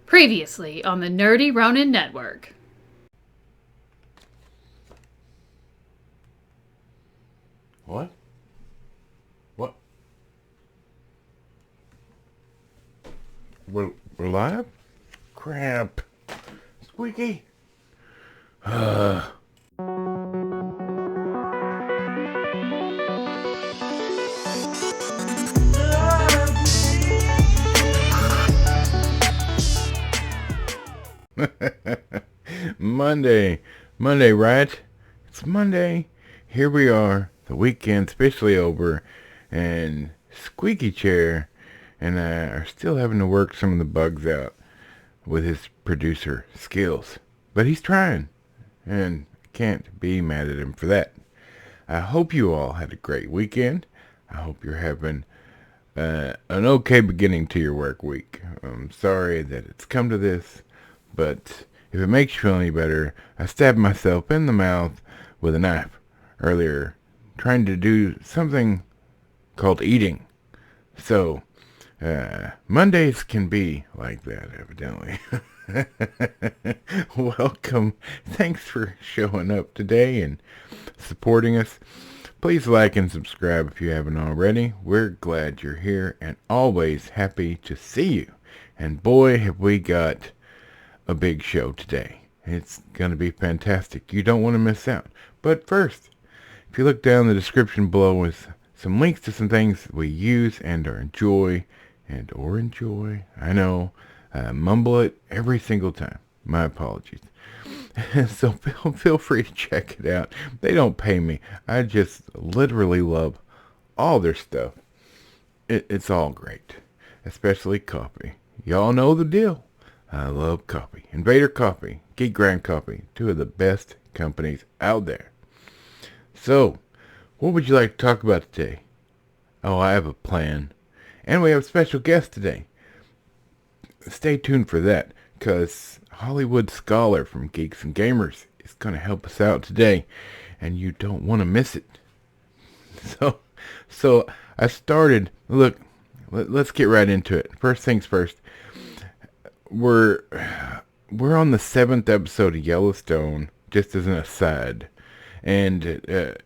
Previously on the Nerdy Ronin Network. What? What? We're live? Crap. Squeaky. Monday, right? It's Monday. Here we are. The weekend's officially over, and Squeaky Chair and I are still having to work some of the bugs out with his producer skills. But he's trying, and can't be mad at him for that. I hope you all had a great weekend. I hope you're having an okay beginning to your work week. I'm sorry that it's come to this, but if it makes you feel any better, I stabbed myself in the mouth with a knife earlier, trying to do something called eating. So, Mondays can be like that, evidently. Welcome. Thanks for showing up today and supporting us. Please like and subscribe if you haven't already. We're glad you're here and always happy to see you. And boy, have we got a big show today. It's going to be fantastic. You don't want to miss out. But first, if you look down the description below with some links to some things we use and enjoy, I know, mumble it every single time. My apologies. So feel free to check it out. They don't pay me. I just literally love all their stuff. It's all great, especially coffee. Y'all know the deal. I love coffee. Invader Coffee, Geek Grind Coffee, two of the best companies out there. So, what would you like to talk about today? Oh, I have a plan. And we have a special guest today. Stay tuned for that, because Hollywood Scholar from Geeks and Gamers is going to help us out today, and you don't want to miss it. So I started, look, let's get right into it. First things first. We're on the 7th episode of Yellowstone, just as an aside. And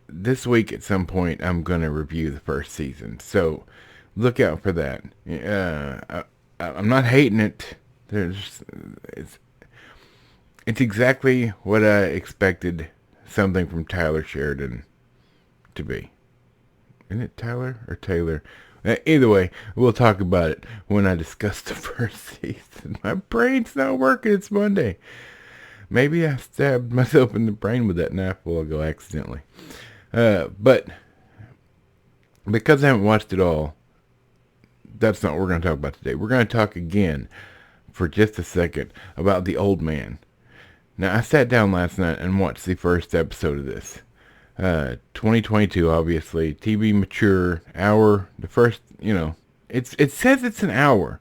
this week at some point, I'm going to review the first season. So look out for that. I'm not hating it. It's exactly what I expected something from Tyler Sheridan to be. Isn't it Tyler or Taylor? Either way, we'll talk about it when I discuss the first season. My brain's not working. It's Monday. Maybe I stabbed myself in the brain with that knife while ago accidentally. But because I haven't watched it all, that's not what we're going to talk about today. We're going to talk again for just a second about The Old Man. Now, I sat down last night and watched the first episode of this. 2022, obviously. TV mature, hour. The first, it says it's an hour.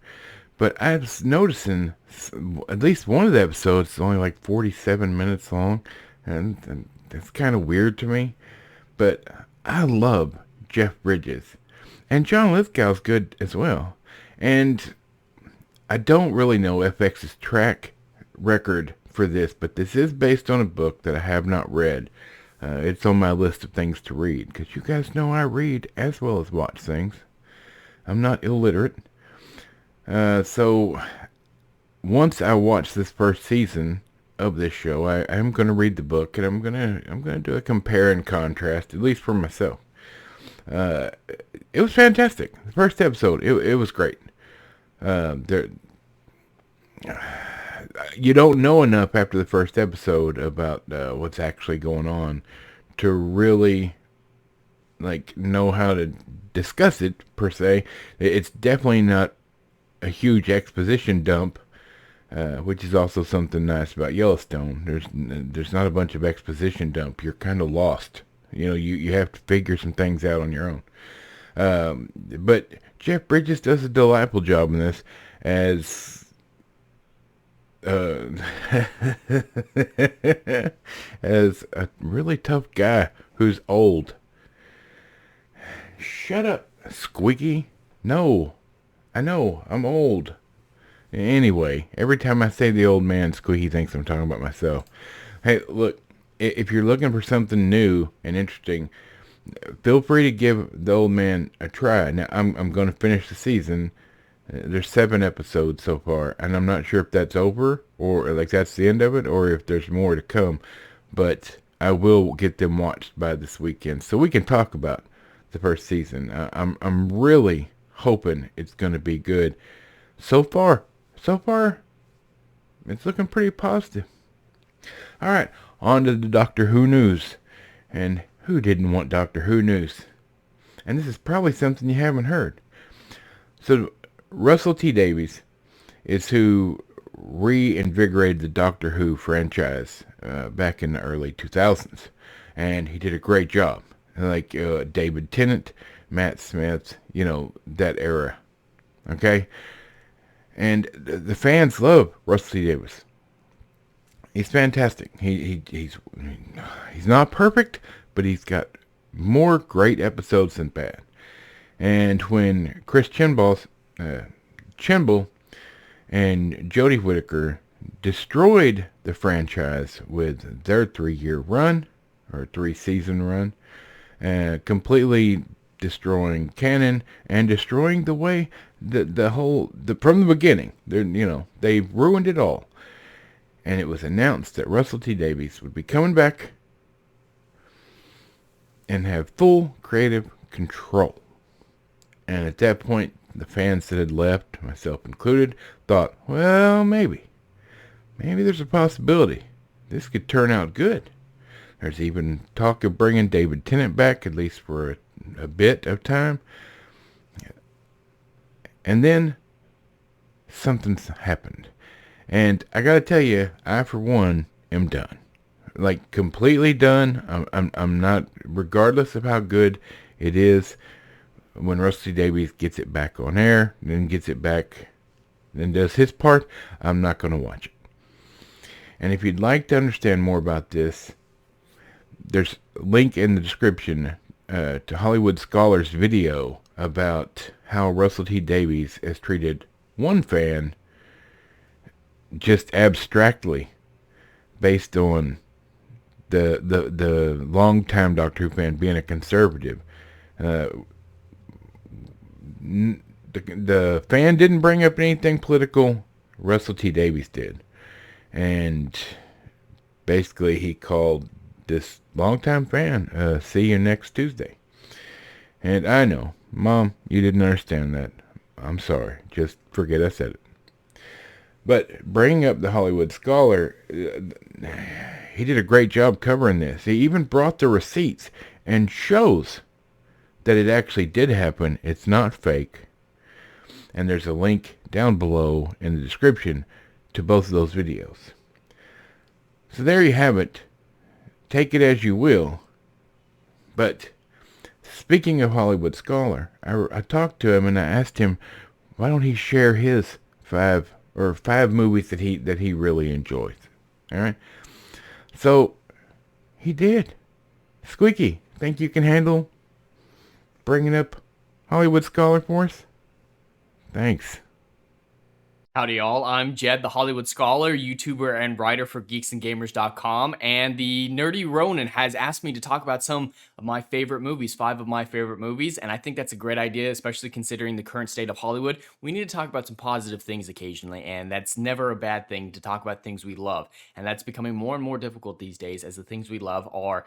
But I was noticing at least one of the episodes is only like 47 minutes long. And that's kind of weird to me. But I love Jeff Bridges. And John Lithgow's good as well. And I don't really know FX's track record for this, but this is based on a book that I have not read. It's on my list of things to read, because you guys know I read as well as watch things. I'm not illiterate. So once I watch this first season of this show, I'm going to read the book, and I'm going to do a compare and contrast, at least for myself. It was fantastic. The first episode, it was great. You don't know enough after the first episode about what's actually going on to really know how to discuss it per se. It's definitely not a huge exposition dump, which is also something nice about Yellowstone. There's not a bunch of exposition dump. You're kind of lost. You have to figure some things out on your own. But Jeff Bridges does a delightful job in this as as a really tough guy who's old. Shut up, Squeaky. No, I know, I'm old. Anyway, every time I say the old man, Squeaky thinks I'm talking about myself. Hey, look, if you're looking for something new and interesting, feel free to give the old man a try. Now, I'm going to finish the season. There's 7 episodes so far, and I'm not sure if that's over or like that's the end of it, or if there's more to come. But I will get them watched by this weekend, so we can talk about the first season. I'm really hoping it's going to be good. So far, it's looking pretty positive. All right, on to the Doctor Who news, and who didn't want Doctor Who news? And this is probably something you haven't heard. So Russell T Davies is who reinvigorated the Doctor Who franchise back in the early 2000s. And he did a great job. Like David Tennant, Matt Smith, that era. Okay? And the fans love Russell T Davies. He's fantastic. He's not perfect, but he's got more great episodes than bad. And when Chris Chibnall and Jodie Whittaker destroyed the franchise with their 3-year run, or 3-season run, completely destroying canon and destroying the way from the beginning. They ruined it all. And it was announced that Russell T Davies would be coming back and have full creative control. And at that point, the fans that had left, myself included, thought, well, maybe there's a possibility this could turn out good. There's even talk of bringing David Tennant back, at least for a bit of time. And then something's happened. And I gotta tell you, I for one am done. Like, completely done. I'm not, regardless of how good it is, when Rusty Davies gets it back on air, then gets it back, then does his part, I'm not going to watch it. And if you'd like to understand more about this, there's a link in the description to Hollywood Scholar's video about how Russell T Davies has treated one fan just abstractly based on the long-time Doctor Who fan being a conservative. The fan didn't bring up anything political. Russell T Davies did. And basically he called this longtime fan, see you next Tuesday. And I know, Mom, you didn't understand that. I'm sorry. Just forget I said it. But bringing up the Hollywood Scholar, he did a great job covering this. He even brought the receipts and shows that it actually did happen. It's not fake. And there's a link down below in the description to both of those videos. So there you have it. Take it as you will. But speaking of Hollywood Scholar, I talked to him and I asked him, why don't he share his five movies that he really enjoys. All right. So he did. Squeaky, think you can handle bringing up Hollywood Scholar for us? Thanks. Howdy y'all, I'm Jed, the Hollywood Scholar, YouTuber and writer for geeksandgamers.com, and the Nerdy Ronin has asked me to talk about some of my favorite movies, 5 of my favorite movies, and I think that's a great idea, especially considering the current state of Hollywood. We need to talk about some positive things occasionally, and that's never a bad thing to talk about things we love, and that's becoming more and more difficult these days as the things we love are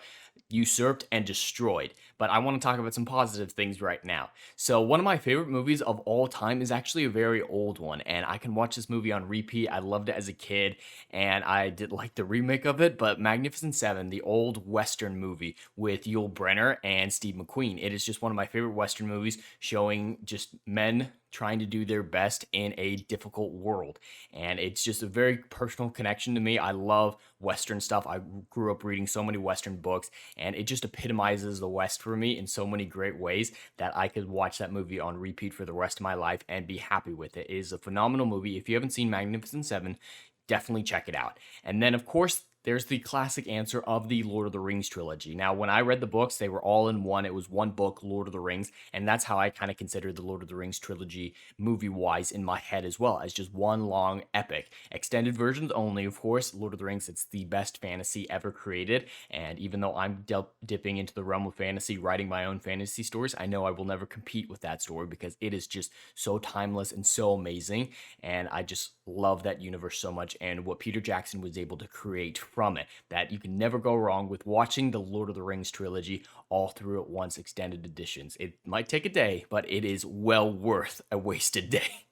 usurped and destroyed. But I want to talk about some positive things right now. So one of my favorite movies of all time is actually a very old one, and I can watch this movie on repeat. I loved it as a kid, and I did like the remake of it, but Magnificent Seven, the old Western movie with Yul Brynner and Steve McQueen. It is just one of my favorite Western movies, showing just men trying to do their best in a difficult world. And it's just a very personal connection to me. I love Western stuff. I grew up reading so many Western books, and it just epitomizes the West for me in so many great ways that I could watch that movie on repeat for the rest of my life and be happy with it. It is a phenomenal movie. If you haven't seen Magnificent Seven, definitely check it out. And then, of course, there's the classic answer of the Lord of the Rings trilogy. Now, when I read the books, they were all in one. It was one book, Lord of the Rings, and that's how I kind of considered the Lord of the Rings trilogy movie-wise in my head as well, as just one long epic. Extended versions only, of course. Lord of the Rings, it's the best fantasy ever created, and even though I'm dipping into the realm of fantasy, writing my own fantasy stories, I know I will never compete with that story because it is just so timeless and so amazing, and I just love that universe so much and what Peter Jackson was able to create from it, that you can never go wrong with watching the Lord of the Rings trilogy all through at once, extended editions. It might take a day, but it is well worth a wasted day.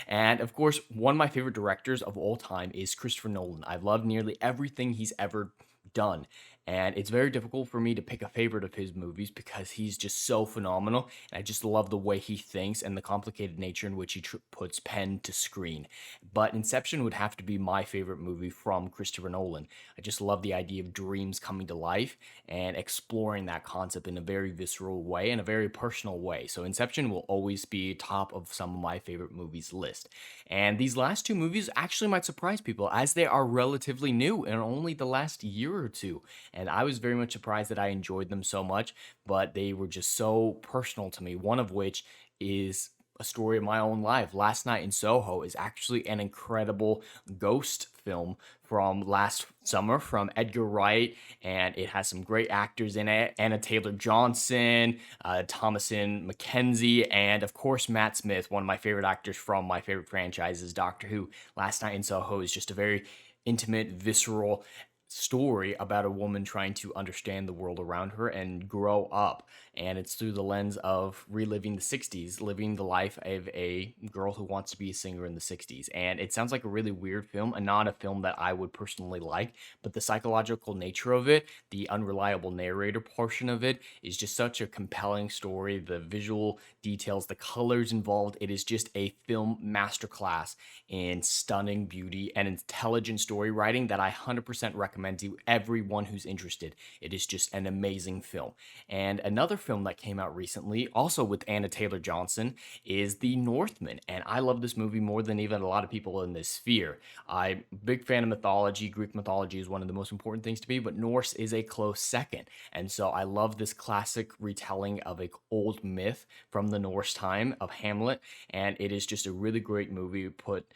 And of course, one of my favorite directors of all time is Christopher Nolan. I love nearly everything he's ever done. And it's very difficult for me to pick a favorite of his movies because he's just so phenomenal. And I just love the way he thinks and the complicated nature in which he puts pen to screen. But Inception would have to be my favorite movie from Christopher Nolan. I just love the idea of dreams coming to life and exploring that concept in a very visceral way and a very personal way. So Inception will always be top of some of my favorite movies list. And these last two movies actually might surprise people as they are relatively new and only the last year or two. And I was very much surprised that I enjoyed them so much, but they were just so personal to me. One of which is a story of my own life. Last Night in Soho is actually an incredible ghost film from last summer from Edgar Wright, and it has some great actors in it. Anna Taylor-Johnson, Thomasin McKenzie, and of course Matt Smith, one of my favorite actors from my favorite franchises, Doctor Who. Last Night in Soho is just a very intimate, visceral story about a woman trying to understand the world around her and grow up. And it's through the lens of reliving the 60s, living the life of a girl who wants to be a singer in the 60s. And it sounds like a really weird film and not a film that I would personally like, but the psychological nature of it, the unreliable narrator portion of it is just such a compelling story. The visual details, the colors involved, it is just a film masterclass in stunning beauty and intelligent story writing that I 100% recommend to everyone who's interested. It is just an amazing film. And another film that came out recently, also with Anna Taylor-Johnson, is The Northman. And I love this movie more than even a lot of people in this sphere. I'm a big fan of mythology. Greek mythology is one of the most important things to me, but Norse is a close second. And so I love this classic retelling of an old myth from the Norse time of Hamlet. And it is just a really great movie put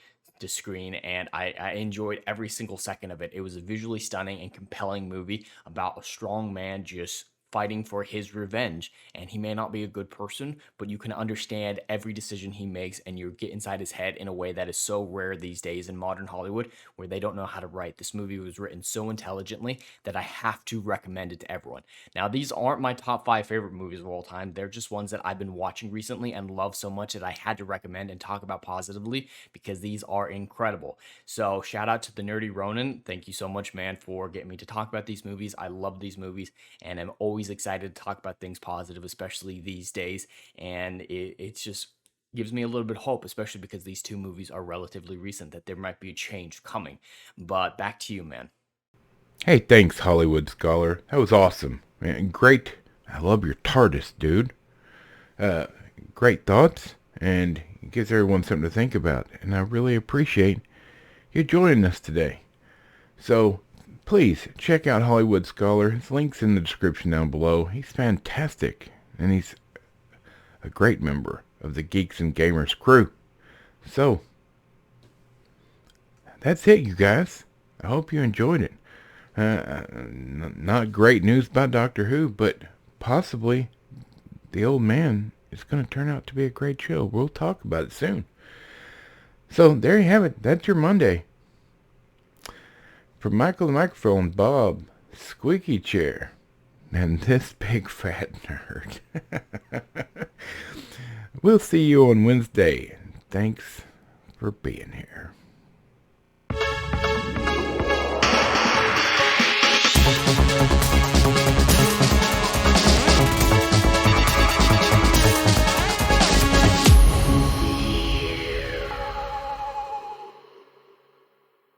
to screen, and I enjoyed every single second of it. It was a visually stunning and compelling movie about a strong man just fighting for his revenge, and he may not be a good person, but you can understand every decision he makes, and you get inside his head in a way that is so rare these days in modern Hollywood, where they don't know how to write. This movie was written so intelligently that I have to recommend it to everyone. Now, these aren't my top 5 favorite movies of all time. They're just ones that I've been watching recently and love so much that I had to recommend and talk about positively because these are incredible. So shout out to the Nerdy Ronin. Thank you so much, man, for getting me to talk about these movies. I love these movies, and I'm always excited to talk about things positive, especially these days. And it's just gives me a little bit of hope, especially because these two movies are relatively recent, that there might be a change coming. But back to you, man. Hey, thanks, Hollywood Scholar. That was awesome. Man, great. I love your TARDIS, dude. Great thoughts, and it gives everyone something to think about. And I really appreciate you joining us today. So, please check out Hollywood Scholar. His link's in the description down below. He's fantastic, and he's a great member of the Geeks and Gamers crew. So, that's it, you guys. I hope you enjoyed it. Not great news about Doctor Who, but possibly the old man is going to turn out to be a great show. We'll talk about it soon. So, there you have it. That's your Monday. From Michael the Microphone, Bob, Squeaky Chair, and this big fat nerd. We'll see you on Wednesday. Thanks for being here.